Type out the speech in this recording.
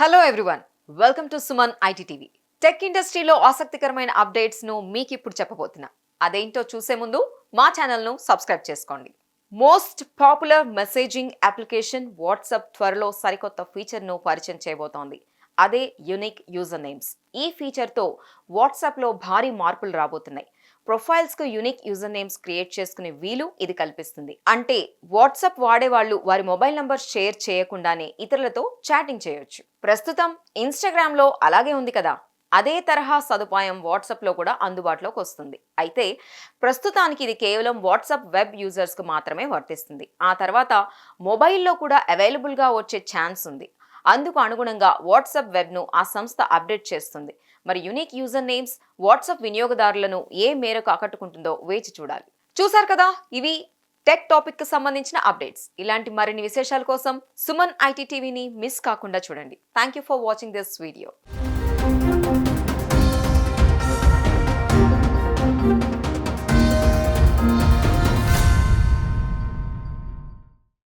Hello everyone, welcome to Suman IT TV. Tech ఇండస్ట్రీలో ఆసక్తికరమైన updates ను మీకు ఇప్పుడు చెప్పబోతున్నా. అదేంటో చూసే ముందు మా ఛానల్ ను సబ్స్క్రైబ్ చేసుకోండి. Most popular messaging application WhatsApp త్వరలో సరికొత్త ఫీచర్ ను పరిచయం చేయబోతోంది. అదే యూనిక్ యూజర్ నేమ్స్. ఈ ఫీచర్ తో వాట్సాప్ లో భారీ మార్పులు రాబోతున్నాయి. ప్రొఫైల్స్ కు యూనిక్ యూజర్ నేమ్స్ క్రియేట్ చేసుకునే వీలు ఇది కల్పిస్తుంది. అంటే వాట్సాప్ వాడేవాళ్ళు వారి మొబైల్ నంబర్ షేర్ చేయకుండానే ఇతరులతో చాటింగ్ చేయొచ్చు. ప్రస్తుతం ఇన్స్టాగ్రామ్ లో అలాగే ఉంది కదా, అదే తరహా సదుపాయం వాట్సాప్ లో కూడా అందుబాటులోకి వస్తుంది. అయితే ప్రస్తుతానికి ఇది కేవలం వాట్సాప్ వెబ్ యూజర్స్ కు మాత్రమే వర్తిస్తుంది. ఆ తర్వాత మొబైల్లో కూడా అవైలబుల్ గా వచ్చే ఛాన్స్ ఉంది. అందుకు అనుగుణంగా వాట్సాప్ వెబ్ ను ఆ సంస్థ అప్డేట్ చేస్తుంది. మరి యూనిక్ యూజర్ నేమ్స్ వాట్సాప్ వినియోగదారులను ఏ మేరకు ఆకట్టుకుంటుందో వేచి చూడాలి. చూసారు కదా, ఇవి టెక్ టాపిక్ కి సంబంధించిన అప్డేట్స్. ఇలాంటి మరిన్ని విశేషాల కోసం సుమన్ ఐటీ టీవీని మిస్ కాకుండా చూడండి. Thank you for watching this video.